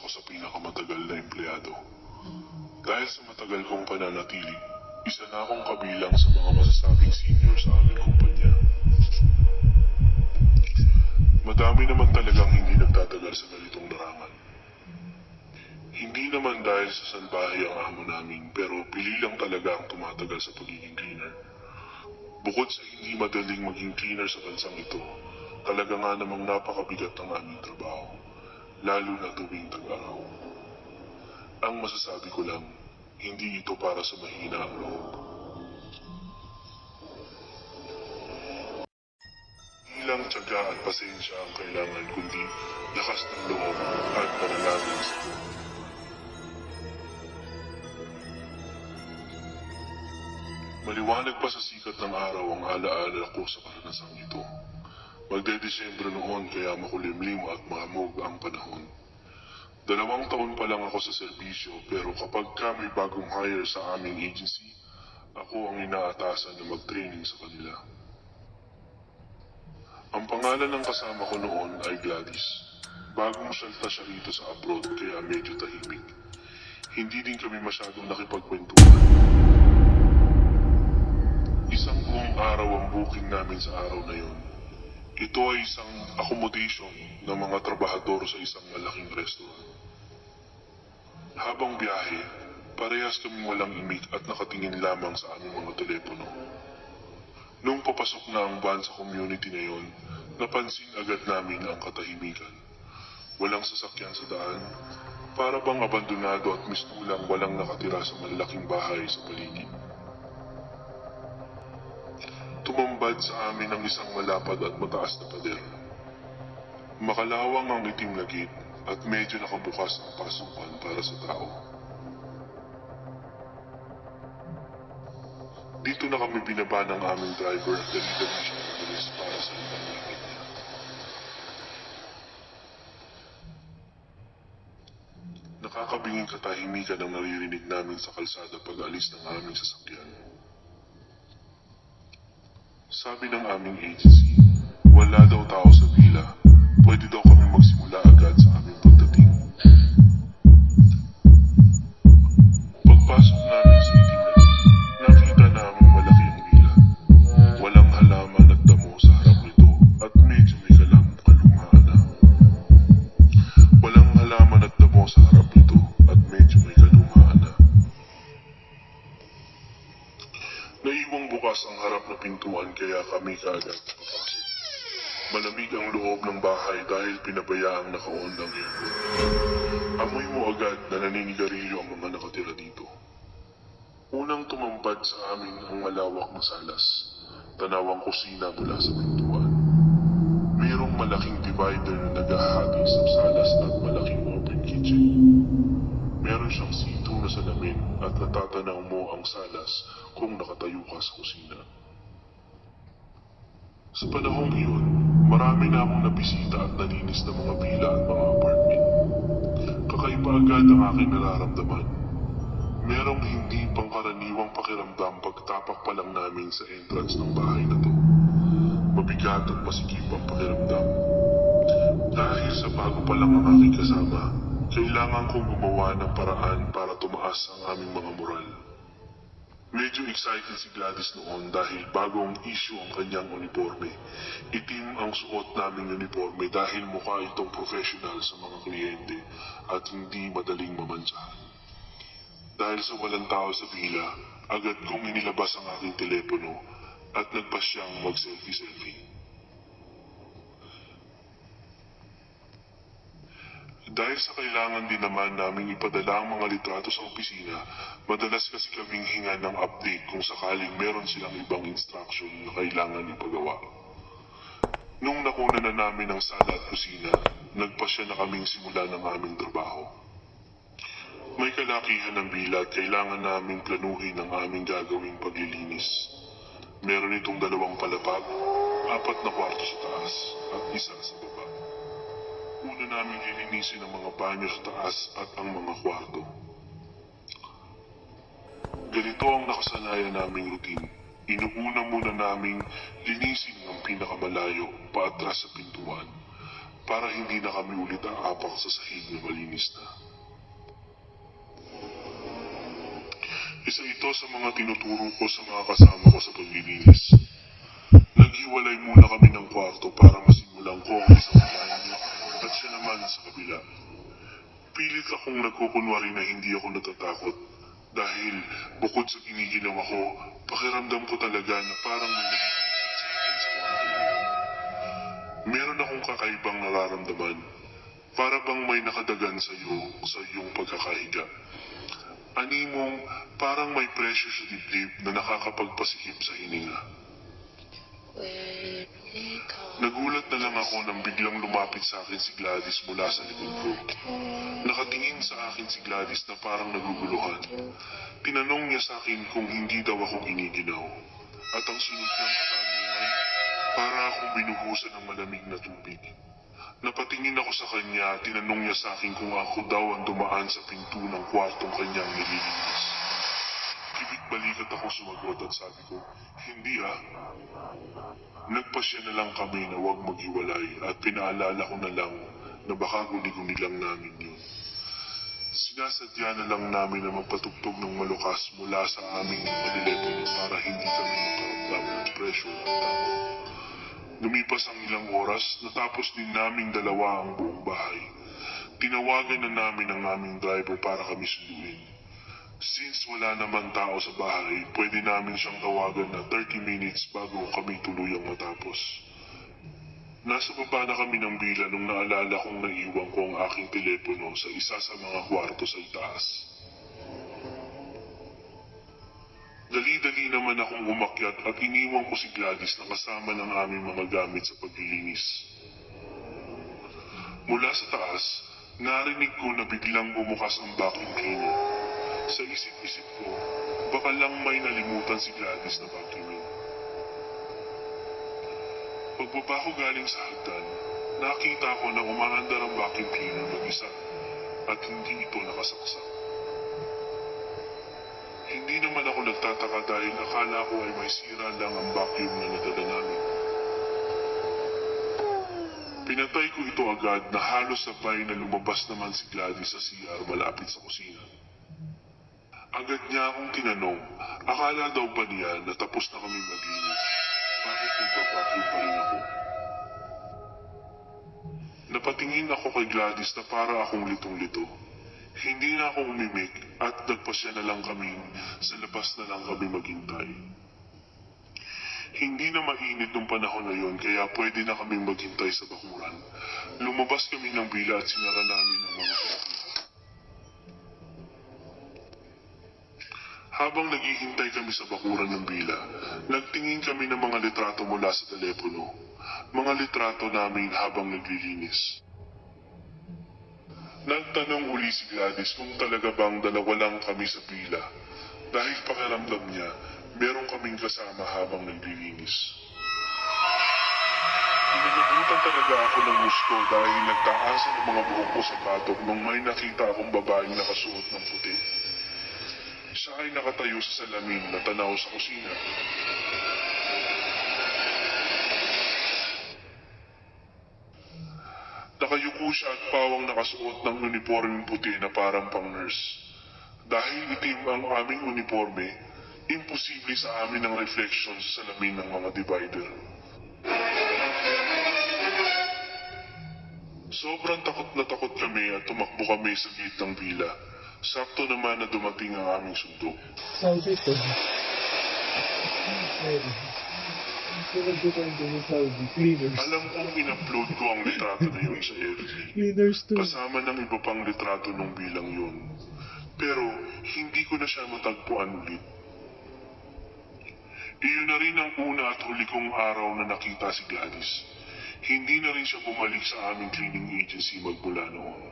sa pinakamatagal na empleyado. Dahil sa matagal kong pananatili, isa na akong kabilang sa mga masasabing senior sa aming kumpanya. Madami naman talagang hindi nagtatagal sa ganitong larangan. Hindi naman dahil sa salbahe ang amo namin, pero pili lang talaga ang tumatagal sa pagiging cleaner. Bukod sa hindi madaling maging cleaner sa bansang ito, talaga nga namang napakabigat ang aming trabaho, lalo na tuwing tag-araw. Ang masasabi ko lang, hindi ito para sa mahina ang loob. Hindi lang tiyaga at pasensya ang kailangan, kundi lakas ng loob at panalangin sa Diyos. Maliwanag pa sa sikat ng araw ang alaala ko sa karanasang ito. Magde-Desyembre noon kaya makulimlim at mahamog ang panahon. 2 taon pa lang ako sa serbisyo, pero kapag may bagong hire sa aming agency, ako ang inaatasan na mag-training sa kanila. Ang pangalan ng kasama ko noon ay Gladys. Bagong salta siya rito sa abroad kaya medyo tahimik. Hindi din kami masyadong nakipagkwentuhan. Isang buong araw ang booking namin sa araw na yon. Ito ay isang accommodation ng mga trabahador sa isang malaking restaurant. Habang biyahe, parehas kaming walang imik at nakatingin lamang sa aming mga telepono. Nung papasok na ang van sa community na yon, napansin agad namin ang katahimikan. Walang sasakyan sa daan, para bang abandonado at mistulang walang nakatira sa malalaking bahay sa paligid. Tumambad sa amin ang isang malapad at mataas na pader. Makalawang ang itim na gate at medyo nakabukas ang pasukan para sa tao. Dito na kami binaba ng aming driver at dali-dali siyang umalis para sa ibang limit niya. Nakakabinging katahimikan ang naririnig namin sa kalsada pag alis ng aming sasakyan. Sabi ng aming agency, wala daw tao sa villa. Pwede daw kami magsimula agad sa aming pagdating. Pagpasok namin sa itim na gate, nakita namin malaki ang villa. Walang halaman at damo sa harap nito at medyo may kalumaan na. Walang halaman at damo sa harap nito at medyo may kalumaan na. Naiwang bukas ang harap na pintuan kaya kami kaagad papasok. Malamig ang loob ng bahay dahil pinabayaang naka-on ang aircon. Amoy mo agad na naninigarilyo ang mga nakatira dito. Unang tumambad sa amin ang malawak na salas, tanawang kusina mula sa pintuan. Mayroong malaking divider na naghahati sa salas at malaking open kitchen. Meron siyang sito na salamin at natatanaw mo ang salas kung nakatayo ka sa kusina. Sa panahong iyon, marami na akong nabisita at nalinis na mga villa at mga apartment. Kakaiba agad ang aking nararamdaman. Merong hindi pangkaraniwang pakiramdam pagtapak pa lang namin sa entrance ng bahay na to. Mabigat at masikip ang pakiramdam. Dahil sa bago pa lang ang aking kasama, kailangan kong gumawa ng paraan para tumaas ang aming mga moral. Medyo excited si Gladys noon dahil bagong issue ang kanyang uniforme. Itim ang suot naming uniforme dahil mukha itong professional sa mga kliyente at hindi madaling mamantsahan. Dahil sa walang tao sa villa, agad kong inilabas ang aking telepono at nagpasyang mag-selfie-selfie. Dahil sa kailangan din naman naming ipadala ang mga litrato sa opisina, madalas kasi kaming hinga ng update kung sakaling meron silang ibang instruction na kailangan ipagawa. Nung nakuna na namin ang sala at kusina, nagpasya na kaming simula ng aming trabaho. May kalakihan ng villa at kailangan naming planuhin ang aming gagawing paglilinis. Meron itong 2 palapag, 4 na kwarto sa taas at 1 sa baba. Una namin lilinisin ang mga banyo sa taas at ang mga kwarto. Ganito ang nakasanayan naming routine. Inuuna muna naming linisin ang pinakamalayo paatras sa pintuan. para hindi na kami ulit aapak sa sahig na malinis na. Isa ito sa mga tinuturo ko sa mga kasama ko sa paglilinis. Naghiwalay muna kami ng kwarto para masimulan ko ang isang bahay at siya naman sa kabila. Pilit akong nagkukunwari na hindi ako natatakot dahil bukod sa giniginawa ko, pakiramdam ko talaga na parang may naghihisit sa akin sa kwarto. Meron akong kakaibang nararamdaman, para bang may nakadagan sa iyong pagkakahiga. Animong parang may pressure sa dibdib na nakakapagpasikip sa hininga. Nagulat na lang ako nang biglang lumapit sa akin si Gladys mula sa likod ko. Nakatingin sa akin si Gladys na parang naguguluhan. Tinanong niya sa akin kung hindi daw ako giniginaw. At ang sunod niyang katanungan, para akong binuhusan ng malamig na tubig. Napatingin ako sa kanya at tinanong niya sa akin kung ako daw ang dumaan sa pinto ng kwartong kanyang nililinis. Kibit-balikat ako sumagot at sabi ko, hindi ah. Nagpasya na lang kami na huwag maghiwalay at pinaalala ko na lang na baka guni-guni lang namin yun. Sinasadya na lang namin na magpatugtog ng malukas mula sa aming telepono para hindi kami makaramdam ng pressure at takot. Lumipas ang ilang oras, natapos din naming dalawa ang buong bahay. Tinawagan na namin ang aming driver para kami sunduin. Since wala naman tao sa bahay, pwede namin siyang tawagan na 30 minutes bago kami tuluyang matapos. Nasa baba na kami ng bila nung naalala kong naiwan ko ang aking telepono sa isa sa mga kwarto sa itaas. Dali-dali naman akong umakyat at iniwan ko si Gladys na kasama ng aming mga gamit sa paglilinis. Mula sa taas, narinig ko na biglang bumukas ang vacuum cleaner. Sa isip-isip ko, baka lang may nalimutan si Gladys na vacuumin. Pagbaba ko galing sa hagdan, nakita ko na umaandar ang vacuum cleaner mag-isa at hindi ito nakasaksak. Hindi naman ako nagtataka dahil akala ko ay may sira lang ang vacuum na nadala namin. Pinatay ko ito agad na halos sabay na lumabas naman si Gladys sa CR malapit sa kusina. Agad niya akong tinanong, akala daw ba niya na tapos na kami maglinis? Bakit nagpa-vacuum pa rin ako? Napatingin ako kay Gladys na para akong litong-lito. Hindi na ako umimik at nagpasya na lang kami sa labas na lang kami maghintay. Hindi na mainit nung panahon na yon kaya pwede na kaming maghintay sa bakuran. Lumabas kami ng bila at sinara namin ang mga pinto. Habang naghihintay kami sa bakuran ng bila, nagtingin kami ng mga litrato mula sa telepono. Mga litrato namin habang naglilinis. Nagtanong uli si Gladys kung talaga bang dalawa lang kami sa bila. Dahil pakiramdam niya, meron kaming kasama habang naglilinis. Pinagabutan talaga ako ng gusto dahil nagtaasan ang mga buhok ko sa batok nung may nakita akong babaeng nakasuot ng puti. Siya ay nakatayo sa salamin na tanaw sa kusina. Nakayuko siya at pawang nakasuot ng uniformeng puti na parang pang-nurse. Dahil itim ang aming uniforme, imposible sa amin ang reflection sa salamin ng mga divider. Sobrang takot na takot kami at tumakbo kami sa gate ng villa. Sakto naman na dumating ang aming sundo. Saudi po. Saudi. Cleaners. Alam kong in-upload ko ang litrato na yun sa FB. Cleaners too. Kasama ng iba pang litrato nung bilang yun. Pero hindi ko na siya matagpuan ulit. Iyon na rin ang una at huli kong araw na nakita si Gladys. Hindi na rin siya bumalik sa aming cleaning agency magmula noon.